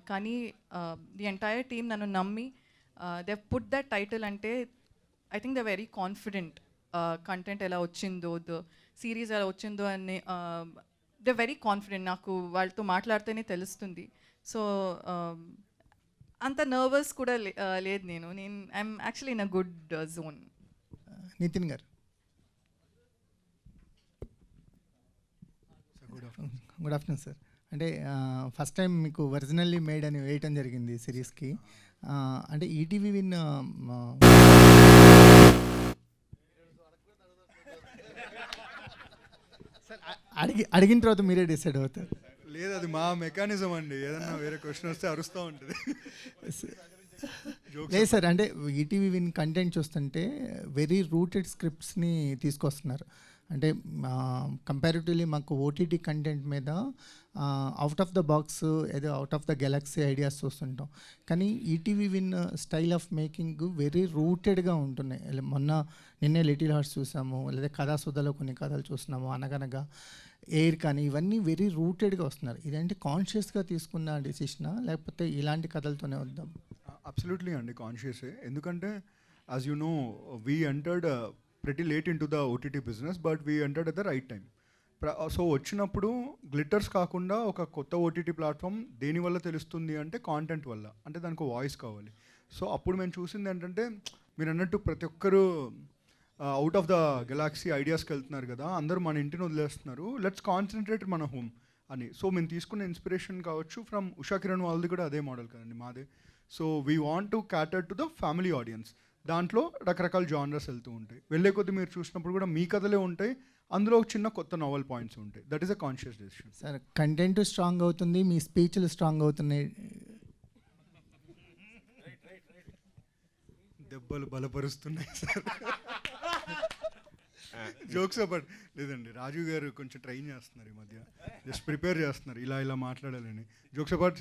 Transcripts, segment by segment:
కానీ the entire team నన్ను నమ్మి దే పుట్ దట్ టైటిల్ అంటే I think they very confident content ఎలా వచ్చిందో ద సిరీస్ ఎలా వచ్చిందో అని దే వెరీ కాన్ఫిడెంట్. నాకు వాళ్ళతో మాట్లాడితేనే తెలుస్తుంది. సో అంత నర్వస్ కూడా లేదు. నేను I'm actually in a good zone. Nitin గారు. Good afternoon sir. అంటే ఫస్ట్ టైం మీకు ఒరిజినల్లీ మేడ్ అని వేయటం జరిగింది సిరీస్కి. అంటే ఈటీవీ విన్ అడిగిన తర్వాత మీరే డిసైడ్ అవుతారు. లేదు, అది మా మెకానిజం అండి. ఏదన్నా వేరే క్వశ్చన్ వస్తే అరుస్తూ ఉంటుంది. లేదు సార్, అంటే ఈటీవీ విన్ కంటెంట్ చూస్తుంటే వెరీ రూటెడ్ స్క్రిప్ట్స్ని తీసుకొస్తున్నారు. అంటే కంపారిటివ్లీ మాకు ఓటీటీ కంటెంట్ మీద అవుట్ ఆఫ్ ద బాక్స్ ఏదో out of the galaxy ideas చూస్తుంటాం. కానీ ETV Win style of making very రూటెడ్గా ఉంటున్నాయి. నిన్నే లిటిల్ హార్ట్స్ చూసాము, లేదా కథాసుధలో కొన్ని కథలు చూస్తున్నాము, అనగనగా ఎయిర్ కానీ ఇవన్నీ వెరీ రూటెడ్గా వస్తున్నారు. ఇదంటే కాన్షియస్గా తీసుకున్న డెసిషనా, లేకపోతే ఇలాంటి కథలతోనే వద్దాం? అబ్సల్యూట్లీ అండి, కాన్షియసే. ఎందుకంటే as you know we entered pretty late into the OTT business, but we entered at the right time. So వచ్చినప్పుడు గ్లిటర్స్ కాకుండా ఒక కొత్త ఓటీటీ ప్లాట్ఫామ్ దేనివల్ల తెలుస్తుంది అంటే కాంటెంట్ వల్ల. అంటే దానికి వాయిస్ కావాలి. సో అప్పుడు మేము చూసింది ఏంటంటే, మీరు అన్నట్టు ప్రతి ఒక్కరు అవుట్ ఆఫ్ ద గెలాక్సీ ఐడియాస్కి వెళ్తున్నారు కదా, అందరూ మన ఇంటిని వదిలేస్తున్నారు, లెట్స్ కాన్సన్ట్రేట్ మన హోమ్ అని. సో మేము తీసుకున్న ఇన్స్పిరేషన్ కావచ్చు ఫ్రమ్ ఉషా కిరణ్ వాళ్ళది కూడా అదే మోడల్ కదండి మాదే. So we want to క్యాటర్ to the family audience. దాంట్లో రకరకాల జానర్స్ వెళ్తూ ఉంటాయి. వెళ్ళే కొద్దీ మీరు చూసినప్పుడు కూడా మీ కథలే ఉంటాయి, అందులో ఒక చిన్న కొత్త నావెల్ పాయింట్స్ ఉంటాయి. That is a conscious decision. Sir, content strong అవుతుంది, మీ స్పీచ్లు స్ట్రాంగ్ అవుతున్నాయి, దెబ్బలు బలపరుస్తున్నాయి సార్. జోక్స్ అబౌట్ లేదండి, రాజు గారు కొంచెం ట్రైన్ చేస్తున్నారు ఈ మధ్య, జస్ట్ ప్రిపేర్ చేస్తున్నారు ఇలా ఇలా మాట్లాడాలని. జోక్స్ అబౌట్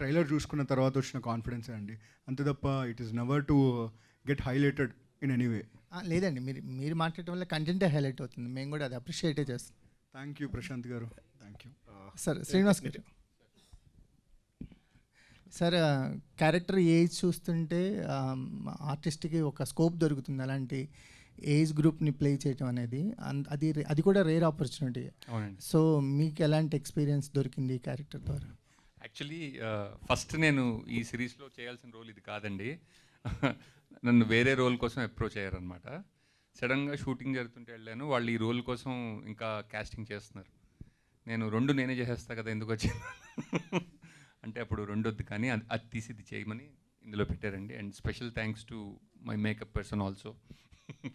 ట్రైలర్ చూసుకున్న తర్వాత వచ్చిన కాన్ఫిడెన్సే అండి, అంతే తప్ప it is never to get highlighted in any way. లేదండి, మీరు మాట్లాడటం వల్ల కంటెంటే హైలైట్ అవుతుంది, మేము కూడా అది అప్రిషియేటే చేస్తాం. థ్యాంక్ యూ ప్రశాంత్ గారు, థ్యాంక్ యూ. సార్, శ్రీనివాస్ గారు. సార్, క్యారెక్టర్ ఏజ్ చూస్తుంటే ఆర్టిస్ట్కి ఒక స్కోప్ దొరుకుతుంది అలాంటి ఏజ్ గ్రూప్ని ప్లే చేయటం అనేది. అది కూడా రేర్ ఆపర్చునిటీ. సో మీకు ఎలాంటి ఎక్స్పీరియన్స్ దొరికింది ఈ క్యారెక్టర్ ద్వారా? యాక్చువల్లీ ఫస్ట్ నేను ఈ సిరీస్లో చేయాల్సిన రోల్ ఇది కాదండి. నన్ను వేరే రోల్ కోసం అప్రోచ్ అయ్యారనమాట. సడన్గా షూటింగ్ జరుగుతుంటే వెళ్ళాను, వాళ్ళు ఈ రోల్ కోసం ఇంకా కాస్టింగ్ చేస్తున్నారు. నేనే చేసేస్తా కదా, ఎందుకు వచ్చింది అంటే అప్పుడు రెండొద్దు కానీ అది తీసి ఇది చేయమని ఇందులో పెట్టారండి. And special thanks to my makeup person also.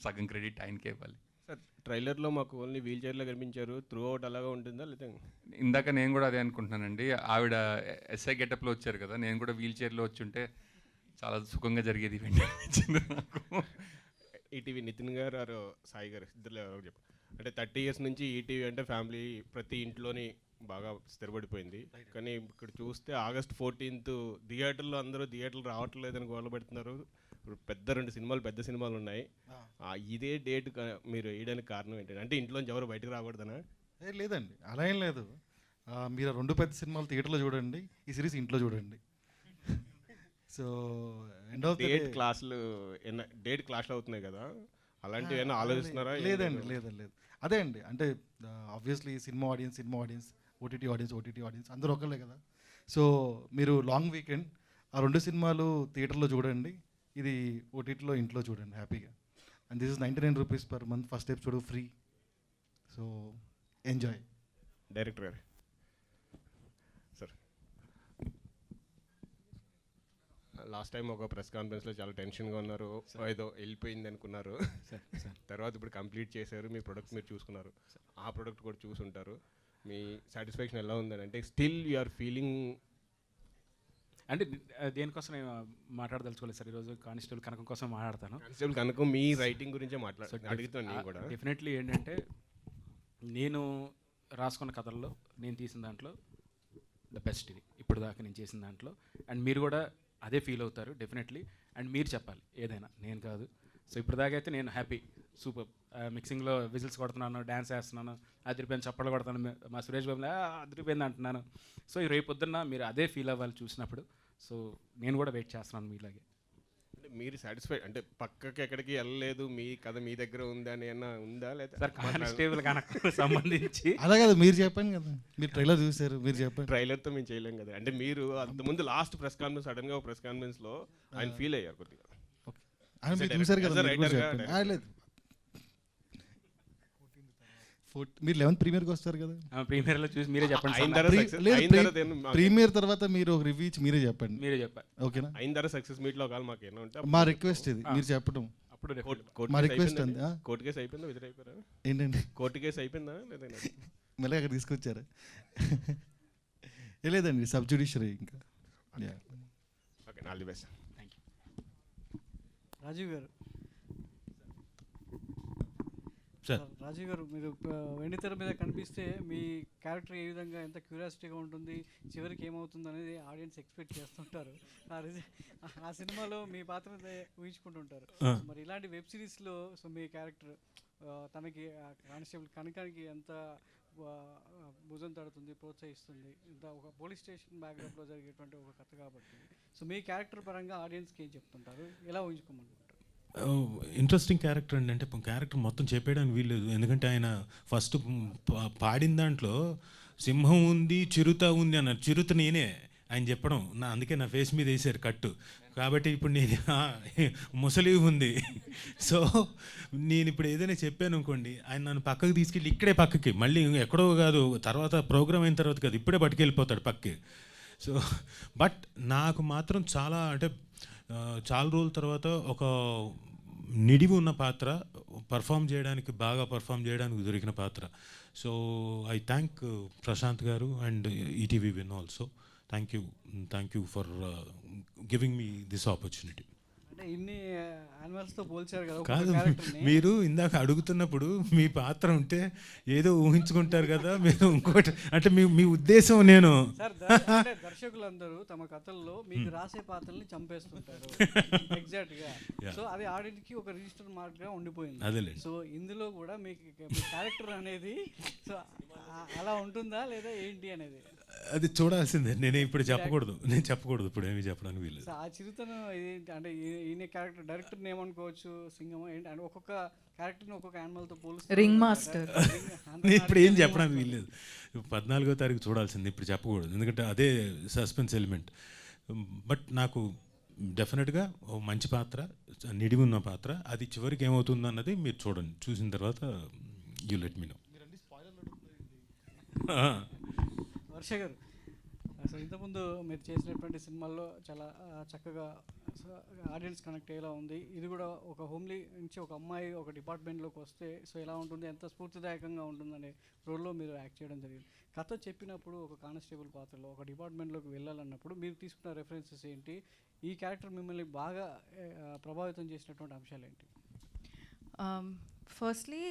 సగం క్రెడిట్ ఆయనకే ఇవ్వాలి. సార్, ట్రైలర్లో మాకు ఓన్లీ వీల్ చైర్లో కనిపించారు, త్రూ అవుట్ అలాగా ఉంటుందా లేదా? ఇందాక నేను కూడా అదే అనుకుంటున్నానండి. ఆవిడ ఎస్ఐ గెటప్లో వచ్చారు కదా, నేను కూడా వీల్ చైర్లో వచ్చి ఉంటే చాలా సుఖంగా జరిగేది ఈవెంట్ అనిపించింది నాకు. ఈటీవీ నితిన్ గారు ఆరు సాయి గారు ఇద్దరు ఎవరో చెప్పారు. అంటే 30 years నుంచి ఈటీవీ అంటే ఫ్యామిలీ ప్రతి ఇంట్లోని బాగా స్థిరపడిపోయింది. కానీ ఇక్కడ చూస్తే August 14th థియేటర్లో అందరూ థియేటర్లు రావట్లేదని గోల పెడుతున్నారు. ఇప్పుడు పెద్ద సినిమాలు ఉన్నాయి. ఇదే డేట్ మీరు వేయడానికి కారణం ఏంటంటే, అంటే ఇంట్లోంచి ఎవరు బయటకు రాకూడదనా? లేదండి, అలా ఏం లేదు. మీరు 2 పెద్ద సినిమాలు థియేటర్లో చూడండి, ఈ సిరీస్ ఇంట్లో చూడండి. సో డేట్ క్లాష్లు అవుతున్నాయి కదా, అలాంటివి ఏమైనా ఆలోచిస్తున్నారా? లేదు. అదే అండి, అంటే obviously cinema audience, OTT audience అందరూ ఒకళ్ళే కదా. సో మీరు లాంగ్ వీకెండ్ ఆ 2 సినిమాలు థియేటర్లో చూడండి, ఇది ఓటీటీలో ఇంట్లో చూడండి హ్యాపీగా. And this is 99 rupees per month. First episode free. So enjoy. Director గారు సార్, లాస్ట్ టైం ఒక ప్రెస్ కాన్ఫరెన్స్లో చాలా టెన్షన్గా ఉన్నారు, ఏదో వెళ్ళిపోయింది అనుకున్నారు. తర్వాత ఇప్పుడు కంప్లీట్ చేశారు, మీ ప్రొడక్ట్ మీరు చూసుకున్నారు, ఆ ప్రొడక్ట్ కూడా చూసుంటారు. మీ సాటిస్ఫాక్షన్ ఎలా ఉందని, అంటే స్టిల్ యు ఆర్ ఫీలింగ్? అంటే దేనికోసం నేను మాట్లాడదలుచుకోలేదు సార్ ఈరోజు. కానిస్టేబుల్ కనకం కోసం మాట్లాడతాను. కానిస్టేబుల్ కనకం మీ రైటింగ్ గురించే అడుగుతాను నేను కూడా. డెఫినెట్లీ ఏంటంటే, నేను రాసుకున్న కథల్లో నేను తీసిన దాంట్లో ద బెస్ట్ ఇది ఇప్పుడు దాకా నేను చేసిన దాంట్లో. అండ్ మీరు కూడా అదే ఫీల్ అవుతారు డెఫినెట్లీ. అండ్ మీరు చెప్పాలి ఏదైనా, నేను కాదు. సో ఇప్పటిదాకా అయితే నేను హ్యాపీ, సూపర్. మిక్సింగ్లో విజిల్స్ కొడుతున్నాను, డ్యాన్స్ వేస్తున్నాను, అదిరిపోయింది చప్పట్లు కొడుతున్నాను, మా సురేష్ బాబుని అదిరిపోయింది అంటున్నాను. సో ఈ రేపు పొద్దున్న మీరు అదే ఫీల్ అవ్వాలి చూసినప్పుడు. సో నేను కూడా వెయిట్ చేస్తున్నాను మీలాగే. అంటే మీరు సాటిస్ఫై అంటే పక్కకి ఎక్కడికి వెళ్ళలేదు, మీ కథ మీ దగ్గర ఉందా అని ఏమన్నా ఉందా లేదా సార్ కానిస్టేబుల్ కనకు సంబంధించి అలా కదా మీరు చెప్పండి కదా, మీరు ట్రైలర్ చూసారు, మీరు చెప్పండి. ట్రైలర్తో మేము చేయలేం కదా. అంటే మీరు అంతకుముందు లాస్ట్ ప్రెస్ కాన్ఫరెన్స్ సడన్గా ఒక ప్రెస్ కాన్ఫరెన్స్లో ఆయన ఫీల్ అయ్యారు కొద్దిగా. మీరు చూసారు కదా, As a మీరు కూడా writer గా, చెప్పండి. director. లేదు మీరు 11th ప్రీమియర్కి వస్తారు కదా, ప్రీమియర్లో చూసి మీరే చెప్పండి అయిన సార్. తర్వాత Pre- success- లేదు, అయిన pre- తర్వాత ఏం మాకు- ప్రీమియర్ తర్వాత మీరు ఒక రివ్యూ ఇచ్చి మీరే చెప్పండి, మీరే చెప్పారు. ఓకేనా? అయిన తర్వాత సక్సెస్ మీట్లో ఒకవేళ మాకు ఏమో ఉంటే మా రిక్వెస్ట్ ఇది, మీరు చెప్పడం అప్పుడు మా రిక్వెస్ట్ అంతే. కోర్టు కేసు అయిపోయిందా, విజయ్ అయిపోయారా? ఏంటండి కోర్టు కేసు అయిపోయిందా లేదా? మళ్ళీ అక్కడ తీసుకొచ్చారా? ఏ లేదండి, సబ్ జ్యుడిషియరీ ఇంకా. Yeah. Okay, all the best. Thank you. Rajiv గారు, సార్. రాజీవ్ గారు, మీరు వెండితెర మీద కనిపిస్తే మీ క్యారెక్టర్ ఏ విధంగా ఎంత క్యూరియాసిటీగా ఉంటుంది, చివరికి ఏమవుతుంది అనేది ఆడియన్స్ ఎక్స్పెక్ట్ చేస్తుంటారు. ఆ సినిమాలో మీ పాత్ర ఊహించుకుంటుంటారు. మరి ఇలాంటి వెబ్ సిరీస్లో సో మీ క్యారెక్టర్ తనకి కానిస్టేబుల్ కనకానికి ఎంత భుజం తడుతుంది, ప్రోత్సహిస్తుంది, ఇంత ఒక పోలీస్ స్టేషన్ బ్యాక్డ్రాప్లో జరిగేటువంటి ఒక కథ కాబట్టి సో మీ క్యారెక్టర్ పరంగా ఆడియన్స్కి ఏం చెప్తుంటారు, ఎలా ఊహించుకోమంటారు? ఇంట్రెస్టింగ్ క్యారెక్టర్ అండి. అంటే క్యారెక్టర్ మొత్తం చెప్పేయడానికి వీల్లేదు, ఎందుకంటే ఆయన ఫస్ట్ పాడిన దాంట్లో సింహం ఉంది, చిరుత ఉంది అన్నారు. చిరుత నేనే ఆయన చెప్పడం, అందుకే నా ఫేస్ మీద వేసారు కట్టు. కాబట్టి ఇప్పుడు నేను ముసలి ఉంది. సో నేను ఇప్పుడు ఏదైనా చెప్పాను అనుకోండి, ఆయన నన్ను పక్కకు తీసుకెళ్ళి ఇక్కడే పక్కకి, మళ్ళీ ఎక్కడో కాదు, తర్వాత ప్రోగ్రామ్ అయిన తర్వాత కాదు, ఇప్పుడే పట్టుకెళ్ళిపోతాడు పక్కకి. సో బట్ నాకు మాత్రం చాలా అంటే చాలా రోజుల తర్వాత ఒక నిడివి ఉన్న పాత్ర, బాగా పర్ఫామ్ చేయడానికి దొరికిన పాత్ర. సో ఐ థ్యాంక్ ప్రశాంత్ గారు and ETV win also. Thank you for giving me this opportunity. అంటే ఇన్ని యానిమల్స్తో పోల్చారు కదా కాదు, క్యారెక్టర్ని. మీరు ఇందాక అడుగుతున్నప్పుడు మీ పాత్ర ఉంటే ఏదో ఊహించుకుంటారు కదా, మీరు ఇంకోటి అంటే మీ ఉద్దేశం నేను సార్ అంటే దర్శకులందరూ తమ కథల్లో మీకు రాసే పాత్రల్ని చంపేస్తుంటారు ఎగ్జాక్ట్ గా. సో అది ఆడియన్స్ కి ఒక రిజిస్టర్ మార్క్ గా ఉండిపోయింది. అదేలేండి. సో ఇందులో కూడా మీకు మీ క్యారెక్టర్ అనేది సో అలా ఉంటుందా లేదా ఏంటి అనేది అది చూడాల్సిందే. నేను ఇప్పుడు చెప్పకూడదు ఇప్పుడు ఏమి చెప్పడానికి వీలు. సో ఆ చిరుతను ఇది అంటే ఈయన క్యారెక్టర్ డైరెక్టర్ని ఏమనుకోవచ్చు, సింగం ఏంటి అంటే ఒక్కొక్క క్యారెక్టర్ని ఒక్కొక్క యానిమల్తో పోలుస్తూ Ring master. నేను ఇప్పుడు ఏం చెప్పడానికి వీల్లేదు. 14వ తారీఖు చూడాల్సింది, ఇప్పుడు చెప్పకూడదు, ఎందుకంటే అదే సస్పెన్స్ ఎలిమెంట్. బట్ నాకు డెఫినెట్గా మంచి పాత్ర, నిడివి ఉన్న పాత్ర, అది చివరికి ఏమవుతుంది అన్నది మీరు చూడండి, చూసిన తర్వాత యూ లెట్ మీ నో. వర్ష గారు, సో ఇంతకుముందు మీరు చేసినటువంటి సినిమాల్లో చాలా చక్కగా ఆడియన్స్ కనెక్ట్ అయ్యేలా ఉంది. ఇది కూడా ఒక హోమ్లీ నుంచి ఒక అమ్మాయి ఒక డిపార్ట్మెంట్లోకి వస్తే సో ఎలా ఉంటుంది, ఎంత స్ఫూర్తిదాయకంగా ఉంటుందనే రోల్లో మీరు యాక్ట్ చేయడం జరిగింది. కథ చెప్పినప్పుడు ఒక కానిస్టేబుల్ పాత్రలో ఒక డిపార్ట్మెంట్లోకి వెళ్ళాలన్నప్పుడు మీరు తీసుకున్న రెఫరెన్సెస్ ఏంటి, ఈ క్యారెక్టర్ మిమ్మల్ని బాగా ప్రభావితం చేసినటువంటి అంశాలు ఏంటి? ఫస్ట్లీ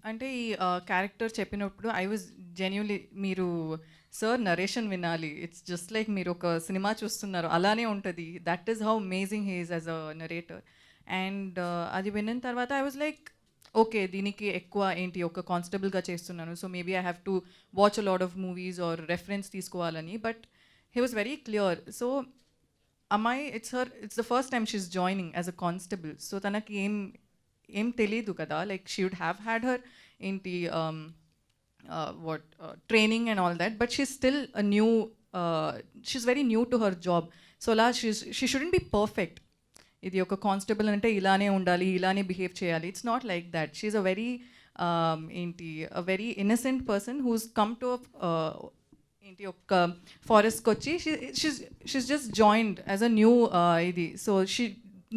అంటే ఈ క్యారెక్టర్ చెప్పినప్పుడు ఐ వాజ్ జెన్యున్లీ, మీరు సార్ నరేషన్ వినాలి, ఇట్స్ జస్ట్ లైక్ మీరు ఒక సినిమా చూస్తున్నారు అలానే ఉంటుంది. That is how amazing he is as a narrator. And అది విన్న తర్వాత ఐ వాజ్ లైక్ ఓకే, దీనికి ఎక్కువ ఏంటి, ఒక కానిస్టేబుల్గా చేస్తున్నాను, so maybe I have to watch a lot of movies or reference తీసుకోవాలని. But he was very clear. So అమ్మాయి it's the first time she's joining as a constable. So తనకి ఏం తెలీదు కదా, like she would have had her ఏంటి training and all that, but she's still a new, she's very new to her job. So అలా she shouldn't be perfect. ఇది ఒక constable అంటే ఇలానే ఉండాలి, ఇలానే బిహేవ్ చేయాలి. It's not like that. She's a very a very innocent person who's come to ఏంటి ఒక ఫారెస్ట్కి వచ్చి she's just joined as a new ఇది. So she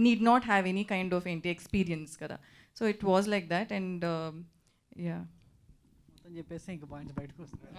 need not have any kind of experience kada. So it was like that. And yeah, మొత్తం చెప్పేస్తే ఇంకా points బయటకు వస్తున్నాయి.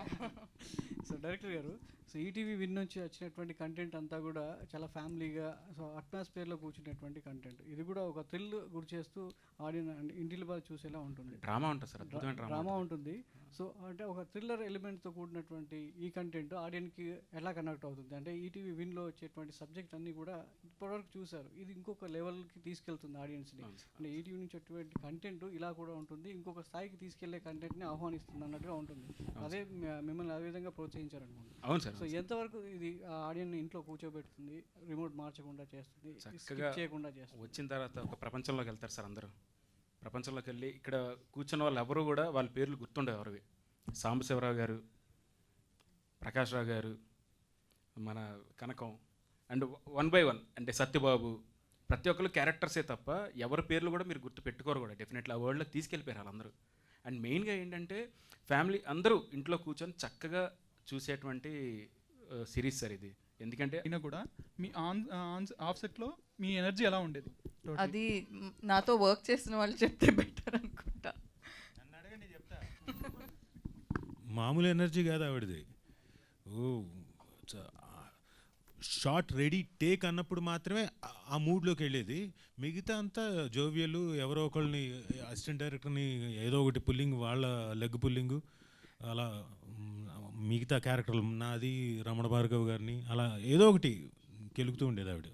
సో డైరెక్టర్ గారు, సో ఈటీవీ విన్ నుంచి వచ్చినటువంటి కంటెంట్ అంతా కూడా చాలా ఫ్యామిలీగా, సో అట్మాస్ఫియర్లో కూర్చున్నటువంటి కంటెంట్. ఇది కూడా ఒక థ్రిల్ గురి చేస్తూ ఆడియన్స్ ఇంటిలో బాగా చూసేలా ఉంటుంది. డ్రామా ఉంటుంది సార్, అద్భుతమైన డ్రామా ఉంటుంది. సో అంటే ఒక థ్రిల్లర్ ఎలిమెంట్తో కూడినటువంటి ఈ కంటెంట్ ఆడియన్కి ఎలా కనెక్ట్ అవుతుంది అంటే ఈటీవీ విన్లో వచ్చేటువంటి సబ్జెక్ట్ అన్నీ కూడా ఇప్పటివరకు చూశారు. ఇది ఇంకొక లెవెల్కి తీసుకెళ్తుంది ఆడియన్స్ని. అంటే ఈటీవీ నుంచి వచ్చేటువంటి కంటెంట్ ఇలా కూడా ఉంటుంది, ఇంకొక స్థాయికి తీసుకెళ్లే కంటెంట్ని ఆహ్వానిస్తుంది అన్నట్టుగా ఉంటుంది. అదే మిమ్మల్ని ఆ విధంగా ప్రోత్సహించారనుకోండి. అవును సార్. సో ఎంతవరకు ఇది ఆడియన్ ఇంట్లో కూర్చోబెడుతుంది, రిమోట్ మార్చకుండా చేస్తుంది, చక్కగా skip చేయకుండా చేస్తుంది? వచ్చిన తర్వాత ఒక ప్రపంచంలోకి వెళ్తారు సార్ అందరూ. ప్రపంచంలోకి వెళ్ళి ఇక్కడ కూర్చున్న వాళ్ళు ఎవరు కూడా వాళ్ళ పేర్లు గుర్తుండే ఎవరివి. సాంబశివరావు గారు, ప్రకాష్ రావు గారు, మన కనకం, అండ్ 1 by 1 అంటే సత్యబాబు, ప్రతి ఒక్కరు క్యారెక్టర్సే తప్ప ఎవరి పేర్లు కూడా మీరు గుర్తు పెట్టుకోరు కూడా. డెఫినెట్లీ ఆ వరల్డ్లోకి తీసుకెళ్ళిపోయారు వాళ్ళందరూ. అండ్ మెయిన్గా ఏంటంటే ఫ్యామిలీ అందరూ ఇంట్లో కూర్చొని చక్కగా చూసేటువంటి సిరీస్ సార్ ఇది. ఎందుకంటే అయినా కూడా మీ ఆఫ్సెట్లో మీ ఎనర్జీ ఎలా ఉండేది? అది నాతో వర్క్ చేసిన వాళ్ళు చెప్తే బెటర్ అనుకుంటా. మామూలు ఎనర్జీ కాదు ఆవిడది. ఓ షార్ట్ రెడీ టేక్ అన్నప్పుడు మాత్రమే ఆ మూడ్లోకి వెళ్ళేది. మిగతా అంతా జోవియలు, ఎవరో ఒకళ్ళని అసిస్టెంట్ డైరెక్టర్ని ఏదో ఒకటి పుల్లింగ్, వాళ్ళ లెగ్ పుల్లింగు, అలా మిగతా క్యారెక్టర్లు నాది, రమణ భార్గవ్ గారిని అలా ఏదో ఒకటి కెలుగుతూ ఉండేది ఆవిడ.